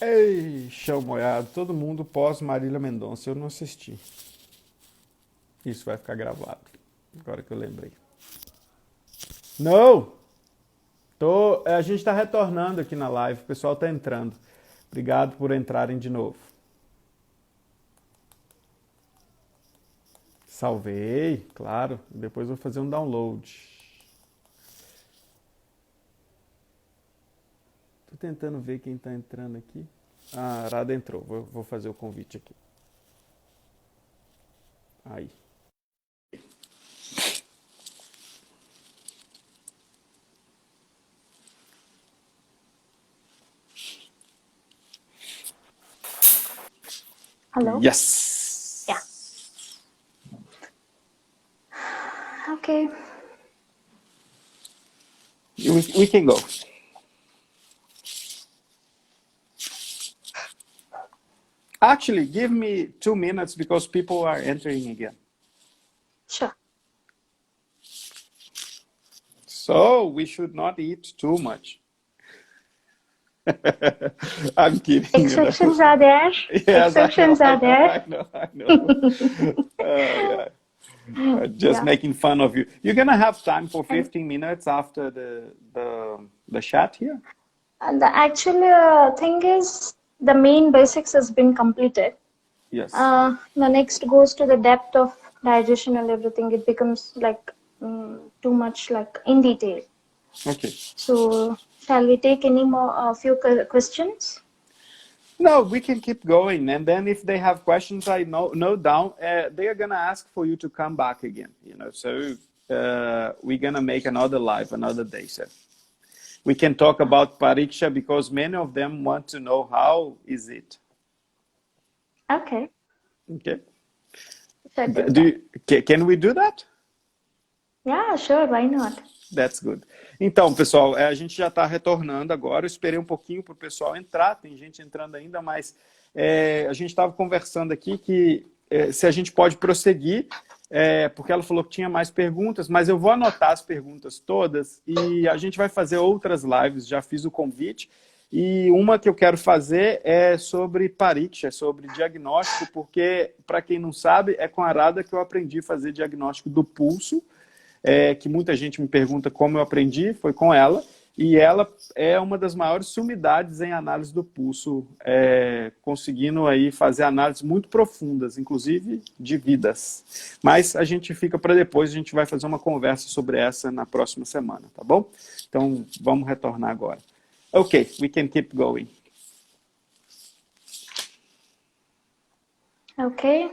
Ei, chão molhado, todo mundo pós Marília Mendonça. Eu não assisti. Isso vai ficar gravado. Agora que eu lembrei. Não! A gente está retornando aqui na live, o pessoal está entrando. Obrigado por entrarem de novo. Salvei, claro. Depois vou fazer um download. Tô tentando ver quem está entrando aqui. Ah, a Arada entrou. Vou fazer o convite aqui. Aí. Hello? Yes! Yeah. Okay. We can go. Actually, give me 2 minutes because people are entering again. Sure. So we should not eat too much. I'm kidding, you know. Exceptions are there. Yes, I know, Exceptions I are know, there. I know, I know. Yeah. Just Yeah. making fun of you. You're gonna have time for 15 minutes after the chat here? And the actual thing is, the main basics has been completed. Yes. The next goes to the depth of digestion and everything. It becomes like too much like in detail. Okay. So, shall we take any more few questions? No, we can keep going, and then if they have questions, I know down, they are gonna ask for you to come back again. You know, so we're gonna make another live another day. So we can talk about pariksha because many of them want to know how is it. Okay. Okay. Shall do Do that. can we do that? Yeah, sure. Why not? That's good. Então, pessoal, a gente já está retornando agora. Eu esperei um pouquinho para o pessoal entrar, tem gente entrando ainda, mas a gente estava conversando aqui que se a gente pode prosseguir, porque ela falou que tinha mais perguntas, mas eu vou anotar as perguntas todas e a gente vai fazer outras lives. Já fiz o convite. E uma que eu quero fazer é sobre pariksha, sobre diagnóstico, porque, para quem não sabe, é com a Arada que eu aprendi a fazer diagnóstico do pulso. Que muita gente me pergunta como eu aprendi, foi com ela, e ela é uma das maiores sumidades em análise do pulso, conseguindo aí fazer análises muito profundas, inclusive de vidas. Mas a gente fica para depois, a gente vai fazer uma conversa sobre essa na próxima semana, tá bom? Então, vamos retornar agora. Ok, we can keep going. Okay.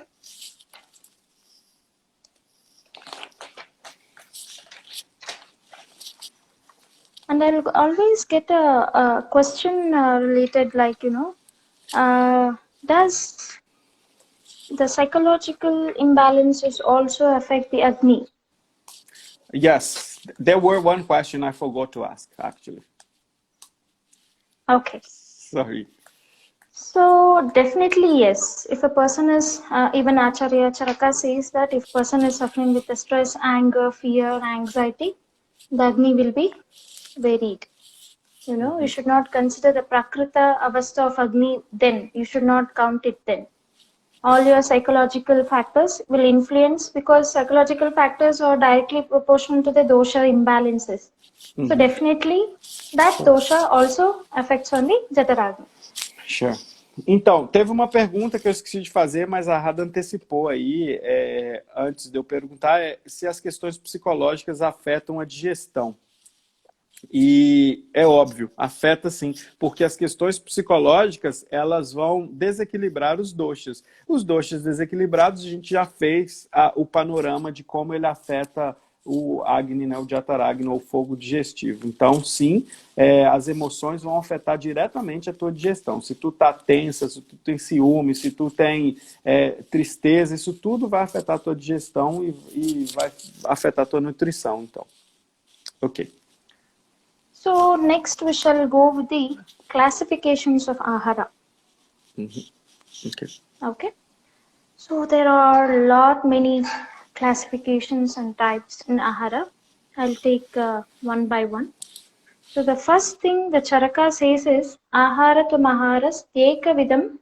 And I'll always get a question related, like, does the psychological imbalances also affect the Agni? Yes, there were one question I forgot to ask, actually. Okay. Sorry. So definitely yes. If a person is, even Acharya Charaka says that if person is suffering with the stress, anger, fear, anxiety, the Agni will be varied. You should not consider the Prakrita Avastha of Agni then. You should not count it then. All your psychological factors will influence because psychological factors are directly proportional to the dosha imbalances. So definitely that dosha also affects on the Jataragni. Sure. Então, teve uma pergunta que eu esqueci de fazer, mas a Rada antecipou aí, antes de eu perguntar, se as questões psicológicas afetam a digestão. E é óbvio, afeta sim, porque as questões psicológicas, elas vão desequilibrar os doshas. Os doshas desequilibrados, a gente já fez o panorama de como ele afeta o Agni, né, o Jataragni, ou fogo digestivo. Então, sim, as emoções vão afetar diretamente a tua digestão. Se tu tá tensa, se tu tem ciúme, se tu tem tristeza, isso tudo vai afetar a tua digestão e vai afetar a tua nutrição, então. Ok. So next we shall go with the classifications of Ahara. Okay. Okay. So there are many classifications and types in Ahara. I'll take one by one. So the first thing the Charaka says is ahara to maharas teka vidam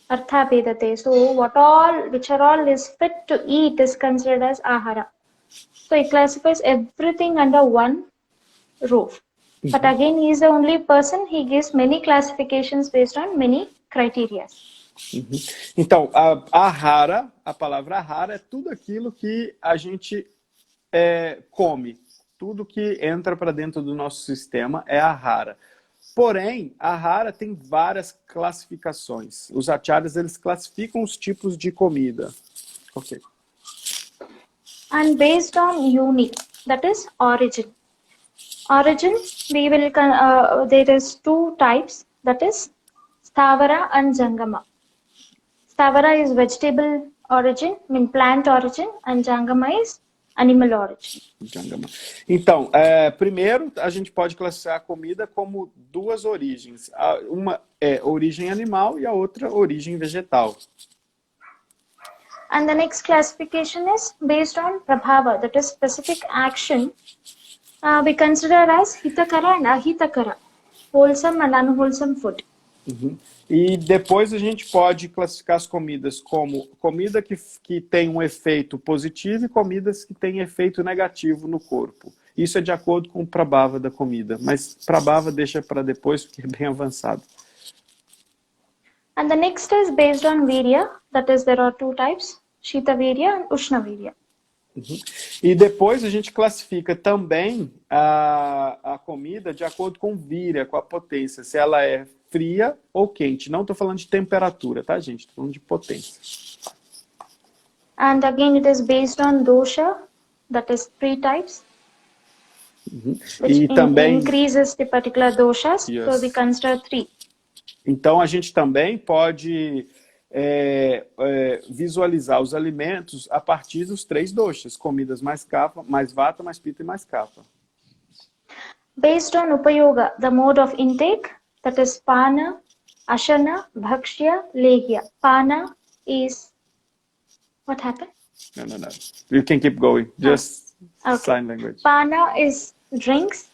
artha vedate. So which are all is fit to eat is considered as ahara. So it classifies everything under one roof. But again, he is the only person, he gives many classifications based on many criteria. Então, ahara, a palavra ahara é tudo aquilo que a gente come. Tudo que entra para dentro do nosso sistema é ahara. Porém, ahara tem várias classificações. Os acharyas, eles classificam os tipos de comida. Ok. And based on unit, that is origin. Origin, we will there is two types, that is Sthavara and Jangama. Sthavara is vegetable origin, plant origin, and Jangama is animal origin. Jangama. Então, primeiro, a gente pode classificar a comida como duas origens. Uma é origem animal e a outra origem vegetal. And the next classification is based on Prabhava, that is specific action. We consider as Hitakara and Ahitakara, wholesome and unwholesome food. E depois a gente pode classificar as comidas como comida que tem um efeito positivo e comidas que têm efeito negativo no corpo. Isso é de acordo com o Prabhava da comida, mas Prabhava deixa para depois porque é bem avançado. And the next is based on Virya, that is there are two types, Shita Virya and Ushna Virya. E depois a gente classifica também a comida de acordo com Virya, com a potência, se ela é fria ou quente. Não estou falando de temperatura, tá, gente? Estou falando de potência. And again it is based on dosha, that is three types, which também increases the particular doshas, Yes. so we consider three. Então a gente também pode visualizar os alimentos a partir dos três doshas, comidas mais kapha, mais vata, mais pitta e mais kapha. Based on upayoga, the mode of intake, that is pana, ashana, bhakshya, lehya. Pana is, what happened? No. You can keep going. Just Okay. sign language. Pana is drinks,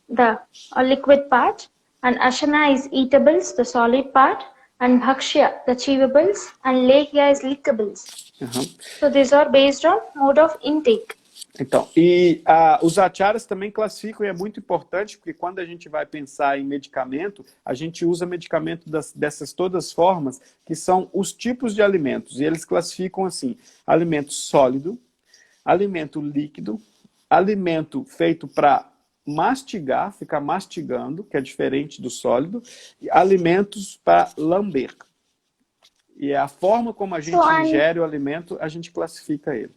the liquid part, and ashana is eatables, the solid part, and bhakshya, the chewables, and lehya is lickables. So these are based on mode of intake. Então, os acharyas também classificam, e é muito importante, porque quando a gente vai pensar em medicamento, a gente usa medicamento dessas todas formas, que são os tipos de alimentos. E eles classificam assim: alimento sólido, alimento líquido, alimento feito para mastigar, ficar mastigando, que é diferente do sólido, e alimentos para lamber. E é a forma como a gente ingere o alimento, a gente classifica ele.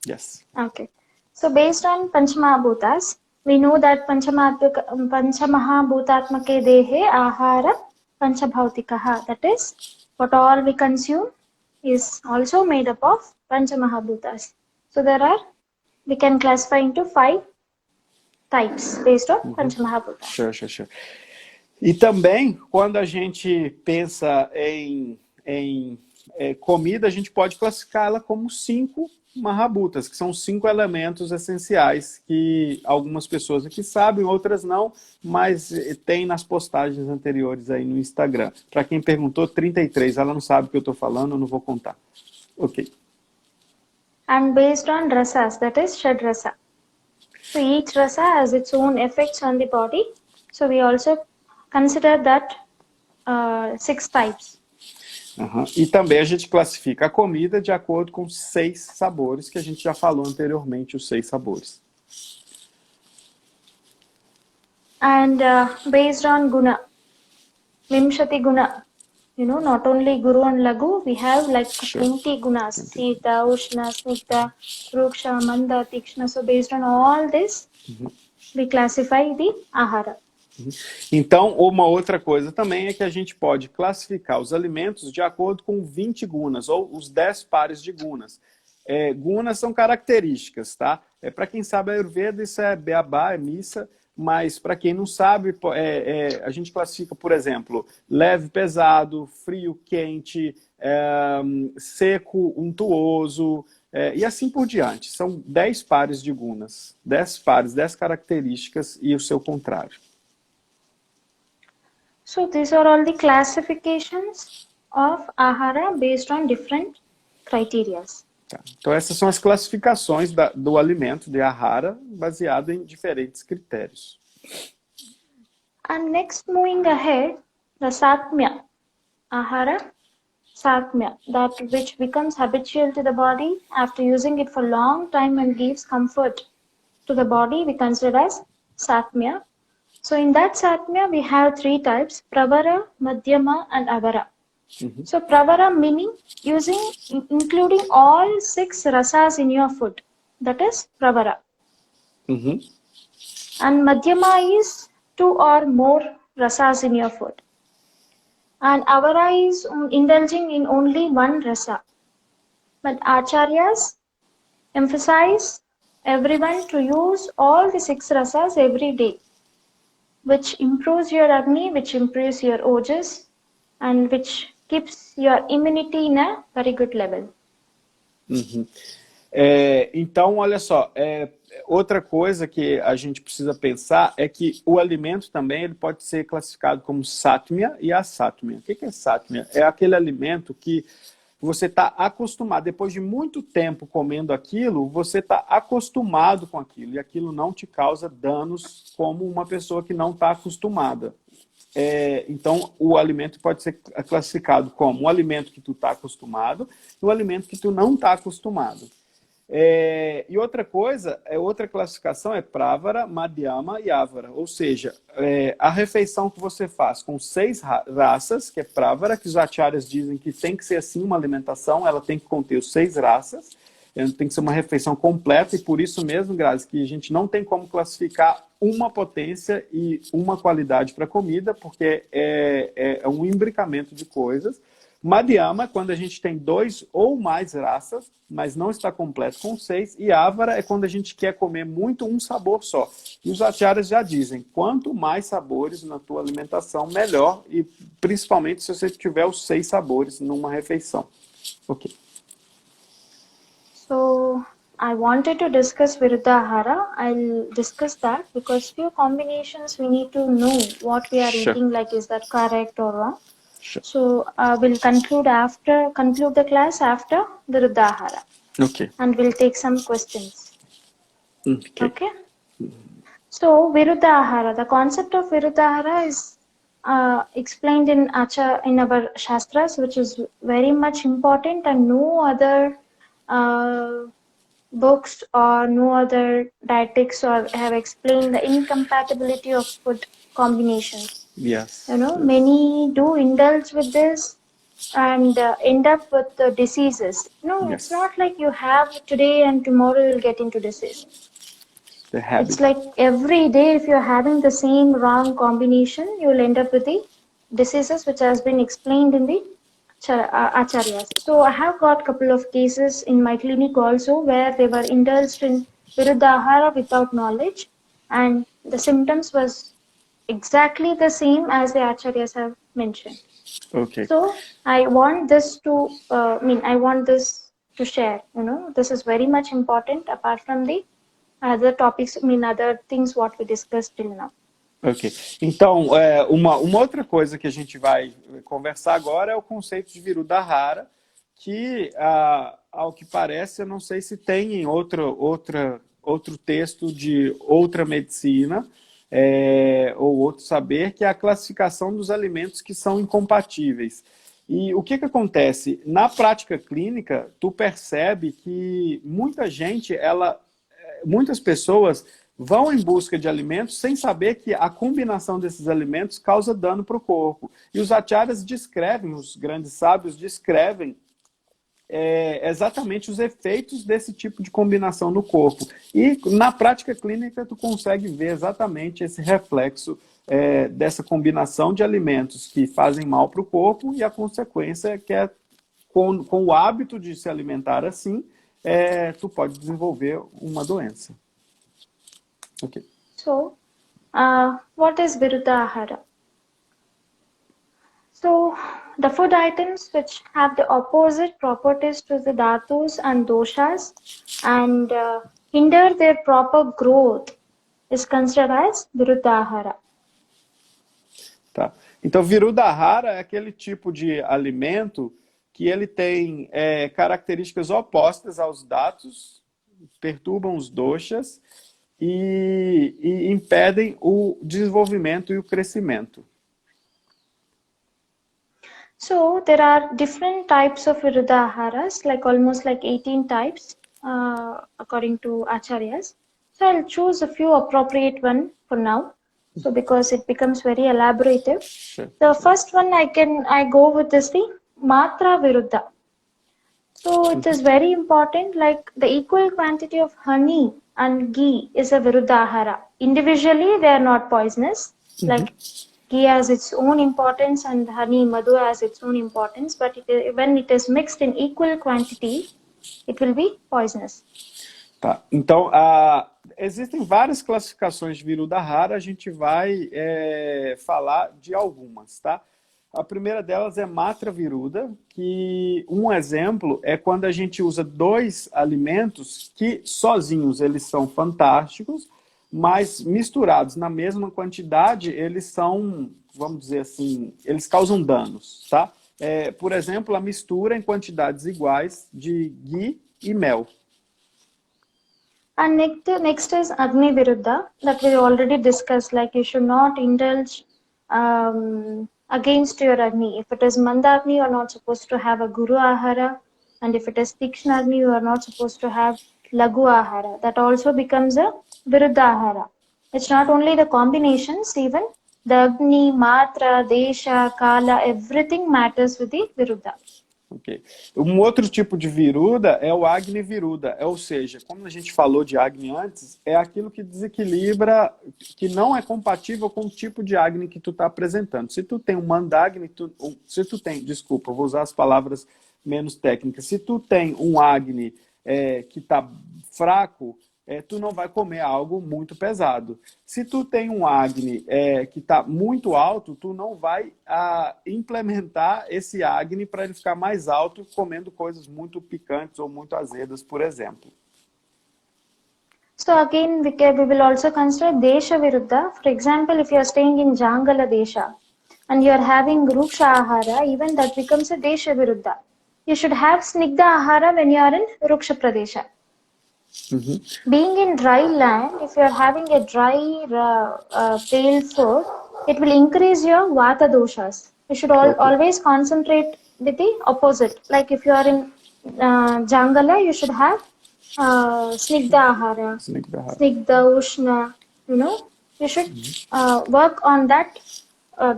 Yes. Okay. So based on Panchamahabhutas, we know that Panchamahabhutatmake dehe ahara panchabhautikaha. That is, what all we consume is also made up of Panchamahabhutas. So we can classify into 5 types based on Panchamahabhutas. Sure. E também, quando a gente pensa em comida, a gente pode classificá-la como 5 Mahabhutas, que são 5 elementos essenciais que algumas pessoas aqui sabem, outras não, mas tem nas postagens anteriores aí no Instagram. Para quem perguntou, 33, ela não sabe o que eu estou falando, eu não vou contar. Ok. And based on rasas, that is Shad Rasa. So each rasa has its own effects on the body. So we also consider that 6 types. E também a gente classifica a comida de acordo com 6 sabores, que a gente já falou anteriormente, os 6 sabores. And based on guna, Vimshati guna, not only Guru and Lagu, we have like 20 gunas, Sita, Ushna, Snigdha, Ruksha, Manda, Tikshna. So based on all this, we classify the ahara. Então, uma outra coisa também é que a gente pode classificar os alimentos de acordo com 20 gunas, ou os 10 pares de gunas. Gunas são características, tá? Para quem sabe a Ayurveda, isso é beabá, é missa, mas para quem não sabe, a gente classifica, por exemplo, leve, pesado, frio, quente, seco, untuoso, e assim por diante. São 10 pares de gunas, 10 pares, 10 características e o seu contrário. So these are all the classifications of ahara based on different criteria. Tá. Então essas são as classificações do alimento de ahara baseado em diferentes critérios. And next, moving ahead, the satmya, ahara satmya, that which becomes habitual to the body after using it for a long time and gives comfort to the body, we consider as satmya. So in that satmya, we have 3 types, pravara, madhyama, and avara. So pravara meaning including all 6 rasas in your food. That is pravara. And madhyama is 2 or more rasas in your food. And avara is indulging in only 1 rasa. But acharyas emphasize everyone to use all the 6 rasas every day, which improves your agni, which improves your ojas, and which keeps your immunity in a very good level. Então, olha só, outra coisa que a gente precisa pensar é que o alimento também ele pode ser classificado como satmya e asatmya. O que é satmya? É aquele alimento que você está acostumado, depois de muito tempo comendo aquilo, você está acostumado com aquilo, e aquilo não te causa danos como uma pessoa que não está acostumada. Então, o alimento pode ser classificado como um alimento que tu está acostumado e um alimento que tu não está acostumado. E outra coisa, outra classificação é pravara, madhyama e avara. Ou seja, a refeição que você faz com 6 raças, que é pravara, que os acharyas dizem que tem que ser assim uma alimentação, ela tem que conter os 6 raças, tem que ser uma refeição completa, e por isso mesmo, Grazi, que a gente não tem como classificar uma potência e uma qualidade para a comida, porque é um imbricamento de coisas. Madhyama, quando a gente tem 2 ou mais raças, mas não está completo com 6. E avara é quando a gente quer comer muito um sabor só. E os acharyas já dizem, quanto mais sabores na tua alimentação, melhor. E principalmente se você tiver os 6 sabores numa refeição. Ok. So, I wanted to discuss Viruddhahara. I'll discuss that because few combinations we need to know what we are eating, like is that correct or wrong. Sure. So we'll conclude the class after the Viruddhahara. Okay. And we'll take some questions. Okay. So Viruddhahara, the concept of Viruddhahara is explained in our Shastras, which is very much important, and no other books or no other dietetics or have explained the incompatibility of food combinations. Yes. Many do indulge with this and end up with diseases. It's not like you have today and tomorrow you'll get into disease. It's like every day if you're having the same wrong combination, you'll end up with the diseases which has been explained in the acharyas. So I have got a couple of cases in my clinic also where they were indulged in Viruddhahara without knowledge, and the symptoms was exactly the same as the acharyas have mentioned. Okay. So I want this to share. This is very much important apart from the other topics, other things what we discussed till now. Ok. Então, uma outra coisa que a gente vai conversar agora é o conceito de Viruddhahara, que, ao que parece, eu não sei se tem em outro texto de outra medicina, ou outro saber, que é a classificação dos alimentos que são incompatíveis. E o que acontece? Na prática clínica, tu percebe que muitas pessoas vão em busca de alimentos sem saber que a combinação desses alimentos causa dano para o corpo. E os acharyas descrevem, os grandes sábios descrevem exatamente os efeitos desse tipo de combinação no corpo. E na prática clínica tu consegue ver exatamente esse reflexo dessa combinação de alimentos que fazem mal para o corpo, e a consequência é que com o hábito de se alimentar assim, tu pode desenvolver uma doença. Okay. So, what is Viruddhahara? So the food items which have the opposite properties to the dhatus and doshas and hinder their proper growth is considered as viruddhahara. Tá. Então, Viruddhara é aquele tipo de alimento que ele tem características opostas aos dhatus, perturbam os doshas e impedem o desenvolvimento e o crescimento. So there are different types of viruddhaharas, like almost like 18 types, according to acharyas. So I'll choose a few appropriate one for now. So because it becomes very elaborative. Sure. The first one I go with is the matra viruddha. So it is very important, like the equal quantity of honey and ghee is a viruddhahara. Individually they are not poisonous. Like ghee has its own importance and honey, madhu has its own importance, but when it is mixed in equal quantity, it will be poisonous. Tá. Então, existem várias classificações de Viruddhara, a gente vai falar de algumas, tá? A primeira delas é Matra Viruddha, que um exemplo é quando a gente usa dois alimentos que sozinhos eles são fantásticos, mas misturados na mesma quantidade, eles são, vamos dizer assim, eles causam danos, tá? Por exemplo, a mistura em quantidades iguais de ghee e mel. And next is Agni Viruddha, that we already discussed, like you should not indulge against your Agni. If it is Mandagni, you are not supposed to have a Guru Ahara, and if it is Tikshna Agni, you are not supposed to have Lagu Ahara. That also becomes a Viruddha Ahara. It's not only the combinations, even the Agni, Matra, Desha, Kala, everything matters with the Viruddha. Okay. Um outro tipo de Viruddha é o Agni Viruddha, ou seja, como a gente falou de Agni antes, é aquilo que desequilibra, que não é compatível com o tipo de Agni que tu está apresentando. Se tu tem um Mandagni, desculpa, vou usar as palavras menos técnicas, se tu tem um Agni que está fraco, tu não vai comer algo muito pesado. Se tu tem um Agni que está muito alto, tu não vai implementar esse Agni para ele ficar mais alto comendo coisas muito picantes ou muito azedas, por exemplo. So again, we will also consider Desha Viruddha. For example, if you are staying in Jangala Desha and you are having Ruksha Ahara, even that becomes a Desha Viruddha. You should have Snigdha Ahara when you are in Ruksha Pradesha. Being in dry land, if you are having a dry, pale food, it will increase your Vata doshas. You should always concentrate with the opposite. Like if you are in Jangala, you should have Snigdha Ahara, Snigdha Ushna, you should work on that,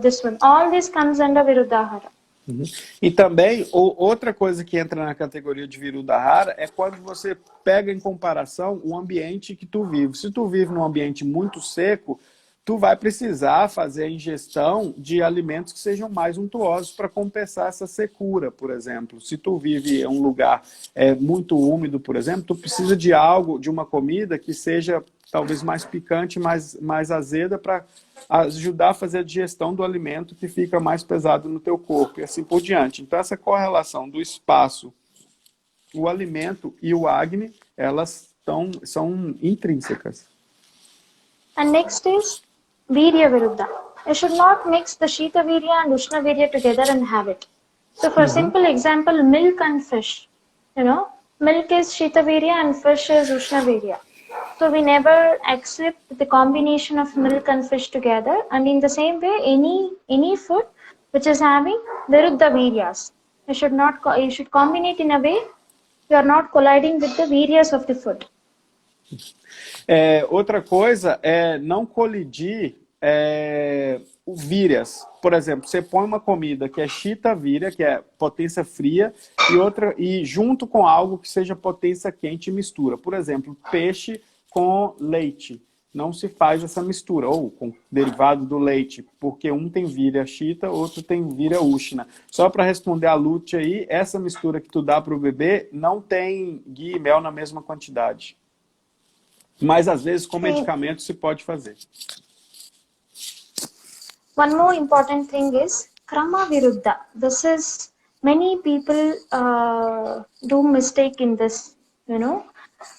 this one. All this comes under Viruddhahara. E também, outra coisa que entra na categoria de Viruddhara é quando você pega em comparação o ambiente que tu vive. Se tu vive num ambiente muito seco, tu vai precisar fazer a ingestão de alimentos que sejam mais untuosos para compensar essa secura, por exemplo. Se tu vive em um lugar muito úmido, por exemplo, tu precisa de uma comida que seja talvez mais picante, mais azeda, para ajudar a fazer a digestão do alimento que fica mais pesado no teu corpo e assim por diante. Então essa correlação do espaço, o alimento e o Agni, elas são intrínsecas. And next is Virya Viruddha. You should not mix the Shita Virya and Ushna Virya together and have it. So for simple example, milk and fish. Milk is Shita Virya and fish is Ushna Virya. So we never accept the combination of milk and fish together. And in the same way, any food which is having Viruddha Viryas, you should combine it in a way you are not colliding with the Viryas of the food. Outra coisa é não colidir o Vírias. Por exemplo, você põe uma comida que é Shita Virya, que é potência fria, e junto com algo que seja potência quente e mistura. Por exemplo, peixe com leite. Não se faz essa mistura, ou com derivado do leite, porque um tem Virya Shita, outro tem Virya Ushna. Só para responder a Lúcia aí, essa mistura que tu dá para o bebê não tem ghee e mel na mesma quantidade. Mas às vezes com medicamento se pode fazer. One more important thing is Krama Viruddha. This is, many people do mistake in this, you know.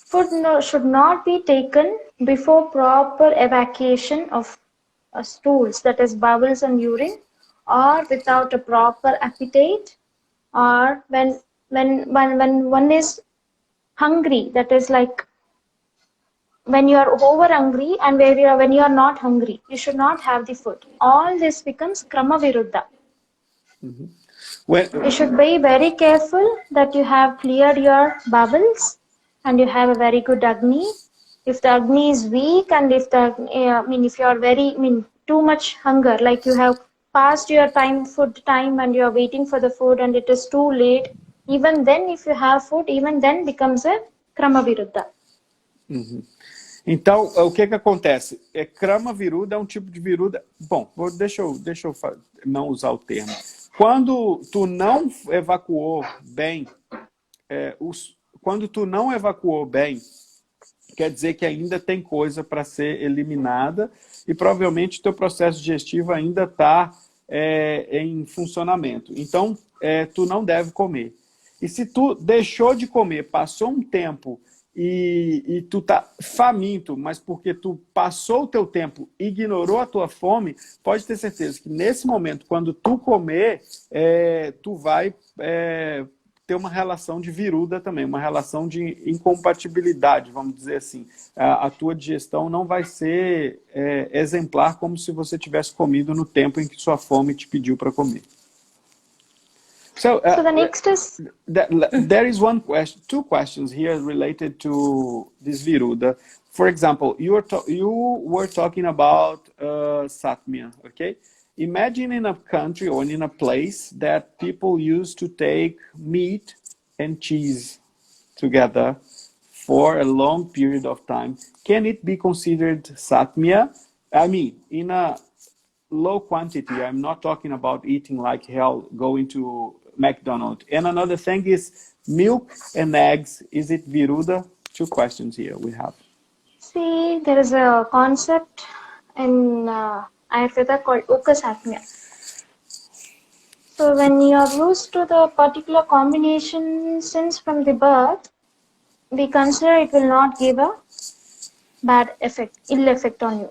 Food should not be taken before proper evacuation of stools, that is bowels and urine, or without a proper appetite, or when one is hungry, that is like when you are over hungry and when you are not hungry, you should not have the food. All this becomes Krama Viruddha. You should be very careful that you have cleared your bowels and you have a very good Agni. If the Agni is weak and if if you are too much hunger, like you have passed your food time and you are waiting for the food and it is too late, even then if you have food, even then becomes a Krama Viruddha. Então, o que acontece? Krama Viruddha é um tipo de viruda... Bom, deixa eu não usar o termo. Quando tu não evacuou bem, quer dizer que ainda tem coisa para ser eliminada e provavelmente o teu processo digestivo ainda está em funcionamento. Então, tu não deve comer. E se tu deixou de comer, passou um tempo e tu tá faminto, mas porque tu passou o teu tempo, ignorou a tua fome, pode ter certeza que nesse momento, quando tu comer, tu vai ter uma relação de viruda também, uma relação de incompatibilidade, vamos dizer assim. A tua digestão não vai ser exemplar como se você tivesse comido no tempo em que sua fome te pediu para comer. So the next is... There is two questions here related to this viruda. For example, you were talking about Satmya, okay? Imagine in a country or in a place that people used to take meat and cheese together for a long period of time. Can it be considered Satmya? I mean, in a low quantity. I'm not talking about eating like hell, going to McDonald's. And another thing is milk and eggs. Is it viruda? Two questions here we have. See, there is a concept in Ayurveda called Ukasatmya. So when you are used to the particular combination since from the birth, we consider it will not give a bad effect, ill effect on you.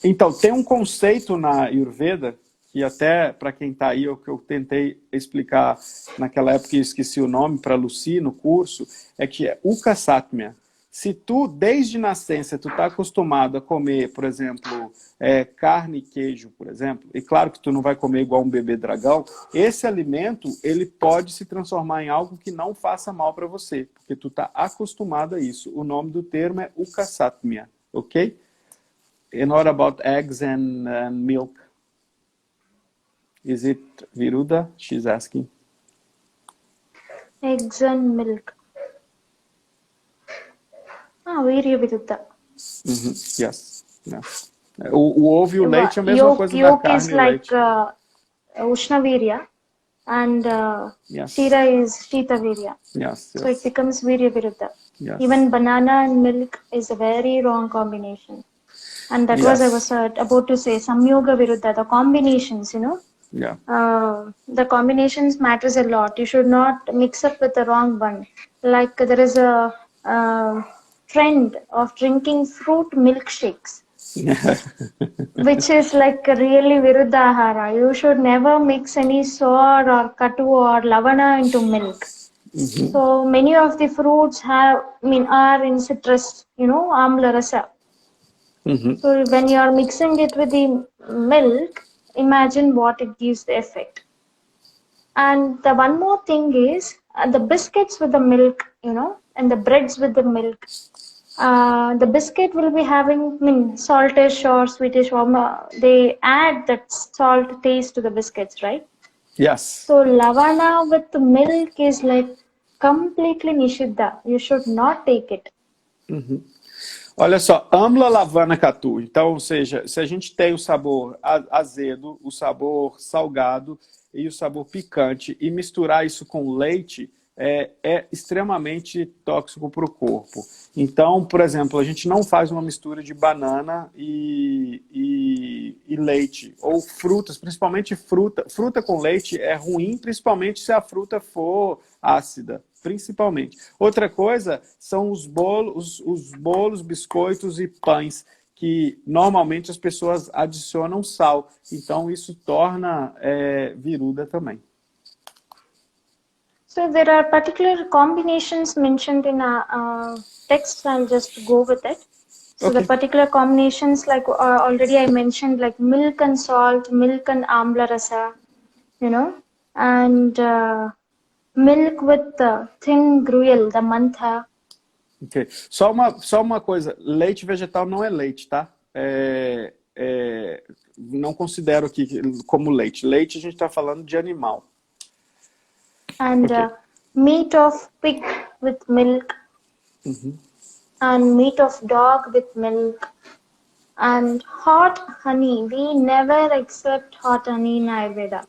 Então, tem um conceito na Ayurveda, que até para quem está aí, o que eu tentei explicar naquela época e esqueci o nome para Lucy no curso, é que é Ukasatmya. Se tu, desde nascença, tu está acostumado a comer, por exemplo, carne e queijo, por exemplo, e claro que tu não vai comer igual um bebê dragão, esse alimento, ele pode se transformar em algo que não faça mal para você, porque tu está acostumado a isso. O nome do termo é Ukasatmya, ok? And what about eggs and milk? Is it viruda? She's asking. Eggs and milk. Virya viruddha. Yes. Yeah. O ovo e o leite é a mesma coisa da carne is like Ushna Virya and Shira is Shita Virya. Yes. So it becomes Virya viruddha. Yes. Even banana and milk is a very wrong combination. And that was I was about to say, Samyoga Viruddha, the combinations, you know. Yeah. The combinations matters a lot. You should not mix up with the wrong one. Like there is a trend of drinking fruit milkshakes, which is like really Viruddha Ahara. You should never mix any sour or katu or lavana into milk. So many of the fruits are in citrus, you know, amla rasa. So when you are mixing it with the milk, imagine what it gives the effect. And the one more thing is the biscuits with the milk, you know, and the breads with the milk. The biscuit will be having saltish or sweetish, they add that salt taste to the biscuits, right? Yes. So lavana with the milk is like completely nishiddha. You should not take it. Olha só, amla, lavana, catu. Então, ou seja, se a gente tem o sabor azedo, o sabor salgado e o sabor picante e misturar isso com leite, é extremamente tóxico para o corpo. Então, por exemplo, a gente não faz uma mistura de banana e leite, ou frutas, principalmente fruta com leite é ruim, principalmente se a fruta for ácida, principalmente. Outra coisa são os bolos, biscoitos e pães, que normalmente as pessoas adicionam sal, então isso torna viruda também. So there are particular combinations mentioned in a text. I'll just go with it. So Okay. the particular combinations, like already I mentioned, like milk and salt, milk and amla rasa, and milk with thin gruel, the mantha. Ok. Só uma coisa, leite vegetal não é leite, tá? Não considero aqui como leite. Leite a gente está falando de animal. And Okay. Meat of pig with milk, and meat of dog with milk, and hot honey. We never accept hot honey in Ayurveda.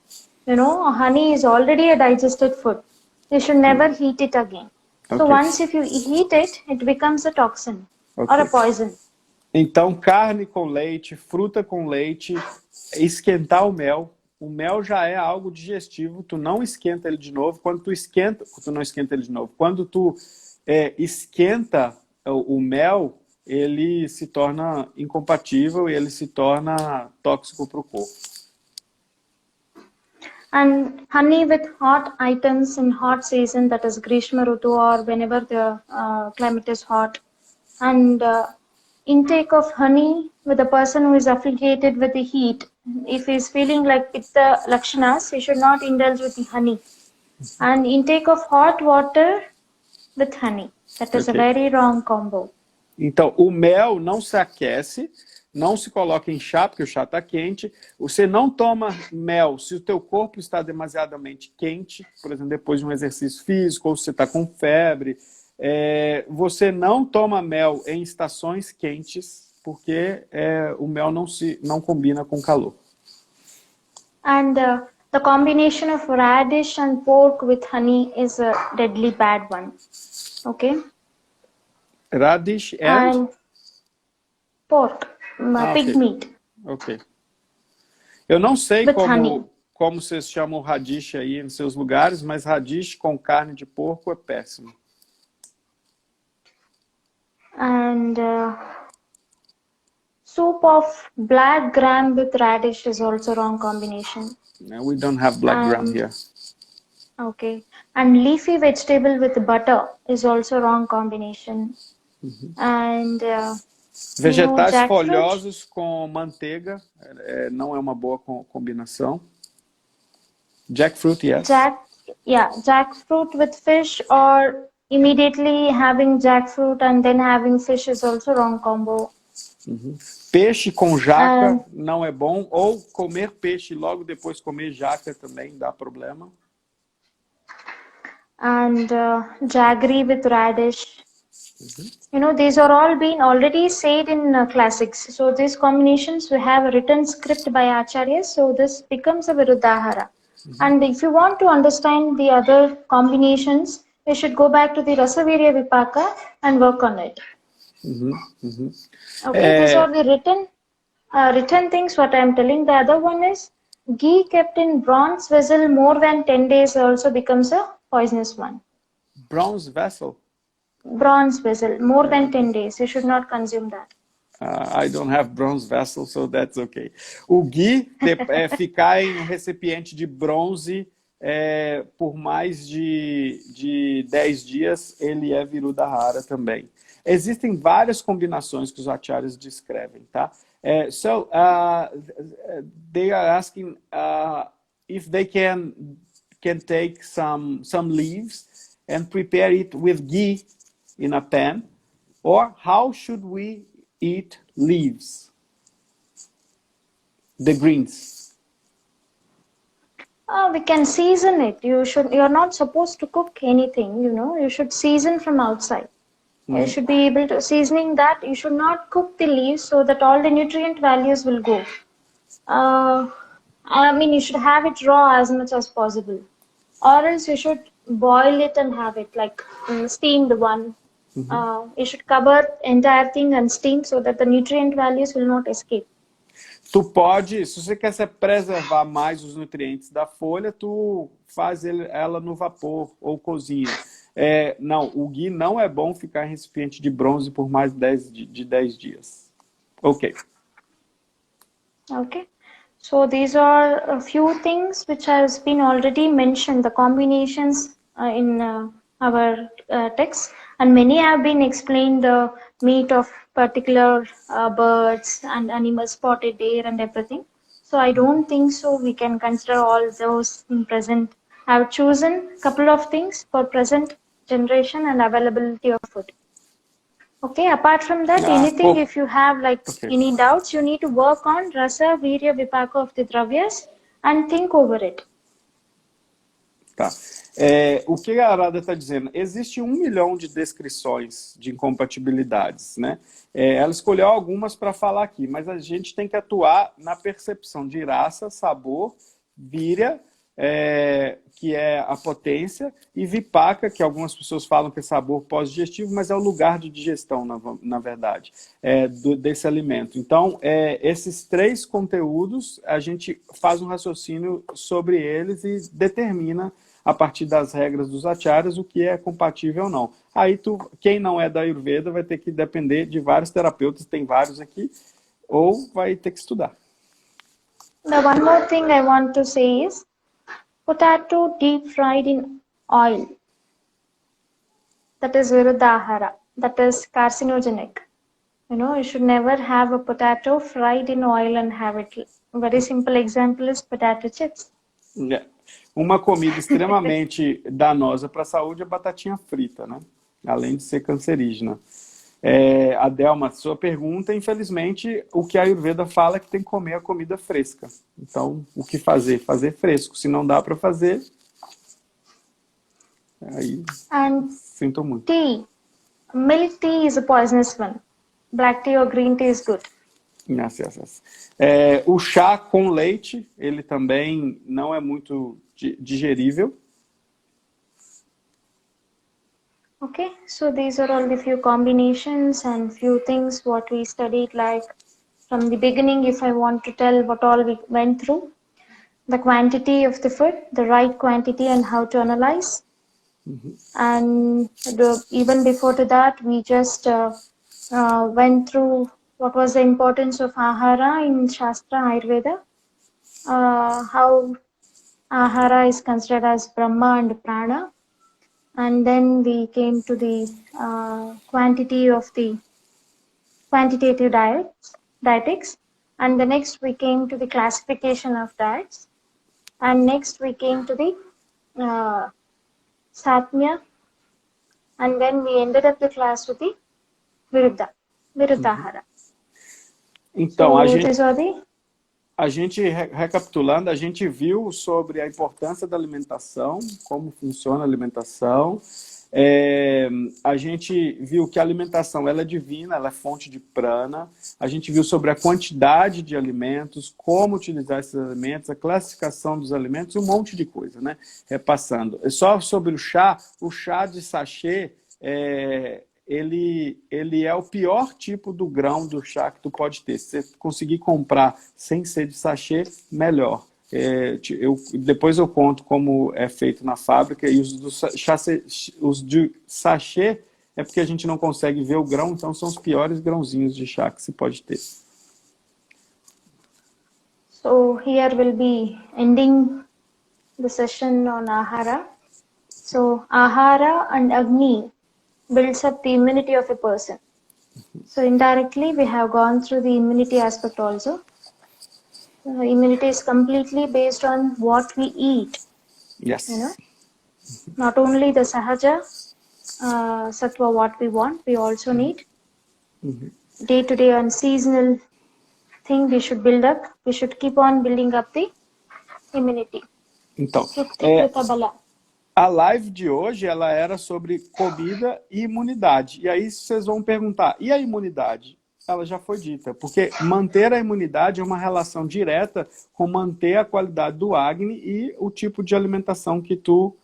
Honey is already a digested food. You should never heat it again. So Okay. once if you heat it, it becomes a toxin or a Okay. poison. Então, carne com leite, fruta com leite, esquentar o mel. O mel já é algo digestivo, tu não esquenta ele de novo. Quando tu não esquenta ele de novo. Quando tu esquenta o mel, ele se torna incompatível e ele se torna tóxico para o corpo. And honey with hot items in hot season, that is Grishma Rutu, or whenever the climate is hot. And intake of honey with a person who is affiliated with the heat. If he is feeling like Pitta Lakshanas, he should not indulge with the honey. And intake of hot water with honey. That is a very wrong combo. Então, o mel não se aquece, não se coloca em chá, porque o chá está quente. Você não toma mel se o teu corpo está demasiadamente quente, por exemplo, depois de um exercício físico, ou se você está com febre. Você não toma mel em estações quentes, porque o mel não combina com calor. And the combination of radish and pork with honey is a deadly bad one. Okay? Radish and pork, pig ok. meat. Ok. Eu não sei With honey. como vocês chamam radish aí em seus lugares, mas radish com carne de porco é péssimo. And soup of black gram with radish is also wrong combination. We don't have black gram here. Okay. And leafy vegetable with butter is also wrong combination. And Vegetais jackfruit. folhosos com manteiga não é uma boa combinação. Jackfruit, yes. Jackfruit with fish, or immediately having jackfruit and then having fish is also wrong combo. Peixe com jaca não é bom, ou comer peixe e logo depois comer jaca também dá problema. And jaggery with radish. These are all been already said in classics. So these combinations, we have a written script by Acharyas, so this becomes a Viruddhahara. And if you want to understand the other combinations, you should go back to the Rasavirya Vipaka and work on it. Okay, these are the written things what I am telling. The other one is ghee kept in bronze vessel more than 10 days also becomes a poisonous one. Bronze vessel? Bronze vessel, more than 10 days. You should not consume that. I don't have bronze vessel, so that's okay. O ghee ficar em um recipiente de bronze por mais de 10 dias, ele é Viruddhahara também. Existem várias combinações que os acharyas descrevem, tá? So, they are asking if they can take some leaves and prepare it with ghee in a pan, or how should we eat leaves, the greens? We can season it. You're not supposed to cook anything, you should season from outside. You should be able to seasoning that. You should not cook the leaves so that all the nutrient values will go. You should have it raw as much as possible, or else you should boil it and have it like steamed one. You should cover entire thing and steam so that the nutrient values will not escape. Tu pode, se você quer preservar mais os nutrientes da folha, tu faz ela no vapor ou cozinha. Não, o ghee não é bom ficar em recipiente de bronze por mais de 10 dias. Ok. Okay. So these are a few things which has been already mentioned, the combinations in our text, and many have been explained, the meat of particular birds and animals, spotted deer and everything. So I don't think so we can consider all those in present. I've chosen a couple of things for present generation and availability of food. Okay, apart from that, anything, if you have like any doubts, you need to work on Rasa, Virya, Vipaka of the Dravyas and think over it. Tá. O que a Arada está dizendo? Existe 1 milhão de descrições de incompatibilidades, né? Ela escolheu algumas para falar aqui, mas a gente tem que atuar na percepção de raça, sabor, Virya, que é a potência, e Vipaka, que algumas pessoas falam que é sabor pós-digestivo, mas é o lugar de digestão, na verdade, desse alimento. Então, esses 3 conteúdos, a gente faz um raciocínio sobre eles e determina, a partir das regras dos acharyas, o que é compatível ou não. Aí, quem não é da Ayurveda vai ter que depender de vários terapeutas, tem vários aqui, ou vai ter que estudar. The one more thing I want to say is, potato deep fried in oil, that is viruddhahara, that is carcinogenic. You should never have a potato fried in oil and have it. A very simple example is potato chips. Uma comida extremamente danosa para a saúde é batatinha frita, né? Além de ser cancerígena. Adelma, sua pergunta, infelizmente, o que a Ayurveda fala é que tem que comer a comida fresca. Então, o que fazer? Fazer fresco. Se não dá para fazer, aí sinto muito. Tea. Milk tea is a poisonous one. Black tea or green tea is good. Yes. O chá com leite, ele também não é muito digerível. Okay, so these are all the few combinations and few things what we studied, like from the beginning, if I want to tell what all we went through, the quantity of the food, the right quantity and how to analyze. And even before to that, we just went through what was the importance of ahara in Shastra Ayurveda, how ahara is considered as Brahma and Prana. And then we came to the quantity of the quantitative dietetics. And the next we came to the classification of diets. And next we came to the Satmya. And then we ended up the class with the Viruddhahara. Então, a gente, recapitulando, a gente viu sobre a importância da alimentação, como funciona a alimentação. A gente viu que a alimentação ela é divina, ela é fonte de prana. A gente viu sobre a quantidade de alimentos, como utilizar esses alimentos, a classificação dos alimentos e um monte de coisa, né? Repassando. Só sobre o chá de sachê, ele é o pior tipo do grão do chá que tu pode ter. Se você conseguir comprar sem ser de sachê, melhor. Depois eu conto como é feito na fábrica. E os de sachê é porque a gente não consegue ver o grão, então são os piores grãozinhos de chá que se pode ter. So here we'll be ending the session on ahara. So ahara and agni builds up the immunity of a person. So indirectly, we have gone through the immunity aspect also. Immunity is completely based on what we eat. Yes. Not only the sahaja, sattva, what we want, we also need. Day-to-day and seasonal thing we should build up. We should keep on building up the immunity. Então, a live de hoje ela era sobre comida e imunidade. E aí vocês vão perguntar, e a imunidade? Ela já foi dita, porque manter a imunidade é uma relação direta com manter a qualidade do Agni e o tipo de alimentação que tu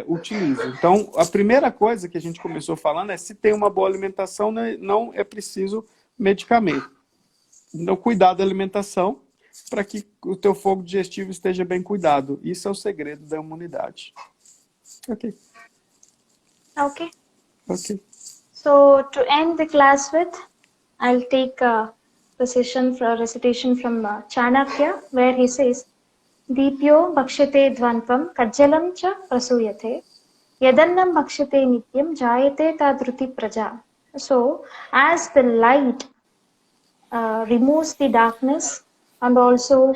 utiliza. Então, a primeira coisa que a gente começou falando é se tem uma boa alimentação, não é preciso medicamento. no cuidado da alimentação para que o teu fogo digestivo esteja bem cuidado. Isso é o segredo da imunidade. Ok. Okay. Ok. So to end the class with, I'll take a recitation from Chanakya, where he says, Deepyo bhakshate dvantvam kajjalam cha prasuyate yadannam bhakshate nityam jayate tadruti praja. So as the light removes the darkness and also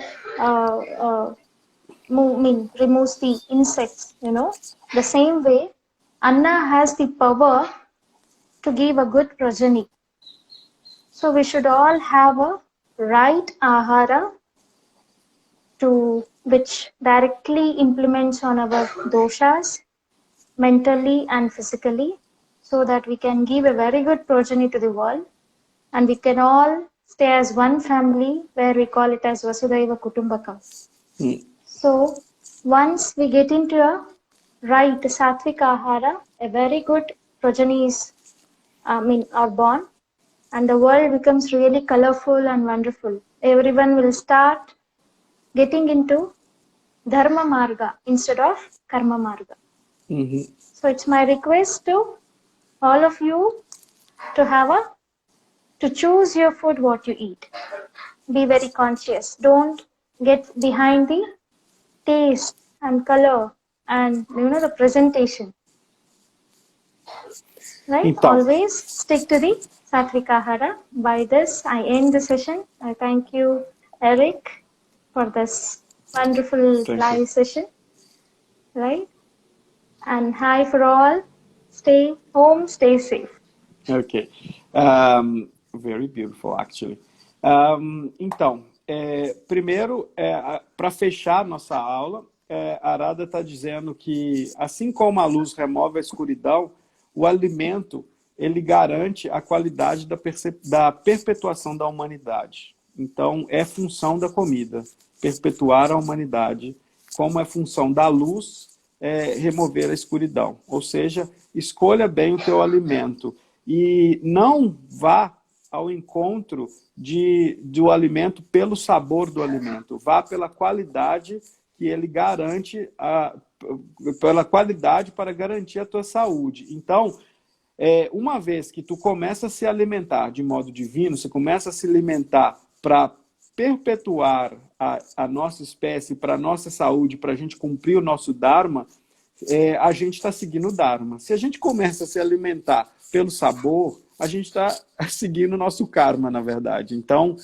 removes the insects, the same way Anna has the power to give a good progeny. So we should all have a right ahara which directly implements on our doshas mentally and physically, so that we can give a very good progeny to the world, and we can all stay as one family, where we call it as Vasudhaiva Kutumbakam. So once we get into a right sattvic ahara, a very good progeny are born, and the world becomes really colorful and wonderful. Everyone will start getting into dharma marga instead of karma marga. So it's my request to all of you to choose your food, what you eat. Be very conscious. Don't get behind the taste and color and the presentation. Right? Então. Always stick to the sattvic ahara. By this, I end the session. I thank you, Eric, for this wonderful live session. Right? And hi for all. Stay home, stay safe. Ok. Very beautiful, actually. Então, primeiro, para fechar nossa aula, a Arada está dizendo que, assim como a luz remove a escuridão, o alimento ele garante a qualidade da perpetuação da humanidade. Então, é função da comida, perpetuar a humanidade, como é função da luz, remover a escuridão. Ou seja, escolha bem o teu alimento e não vá ao encontro do alimento pelo sabor do alimento. Vá pela qualidade que ele garante, pela qualidade para garantir a tua saúde. Então, uma vez que tu começa a se alimentar de modo divino, você começa a se alimentar para perpetuar a nossa espécie, para a nossa saúde, para a gente cumprir o nosso Dharma, a gente está seguindo o Dharma. Se a gente começa a se alimentar pelo sabor, a gente está seguindo o nosso karma, na verdade. Então,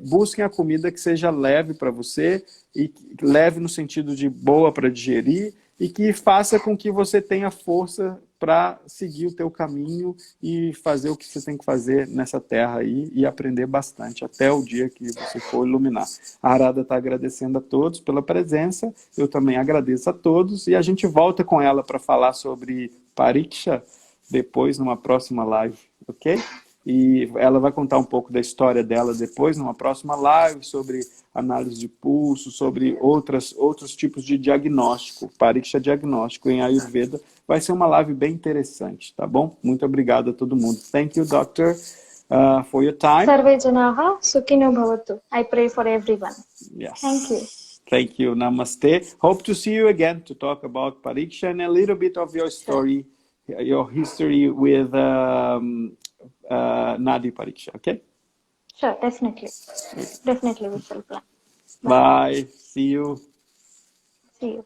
busquem a comida que seja leve para você, e leve no sentido de boa para digerir, e que faça com que você tenha força para seguir o teu caminho e fazer o que você tem que fazer nessa terra aí e aprender bastante até o dia que você for iluminar. A Arada está agradecendo a todos pela presença, eu também agradeço a todos e a gente volta com ela para falar sobre Pariksha depois numa próxima live, ok? E ela vai contar um pouco da história dela depois, numa próxima live, sobre análise de pulso, sobre outros tipos de diagnóstico, Pariksha diagnóstico em Ayurveda. Vai ser uma live bem interessante, tá bom? Muito obrigado a todo mundo. Thank you, doctor, for your time. Sarve janaha sukhino bhavatu. I pray for everyone. Yes. Thank you. Thank you. Namaste. Hope to see you again to talk about Pariksha and a little bit of your story, your history with Nadi Pariksha, okay? Sure, definitely. Definitely we shall plan. Bye. See you. See you.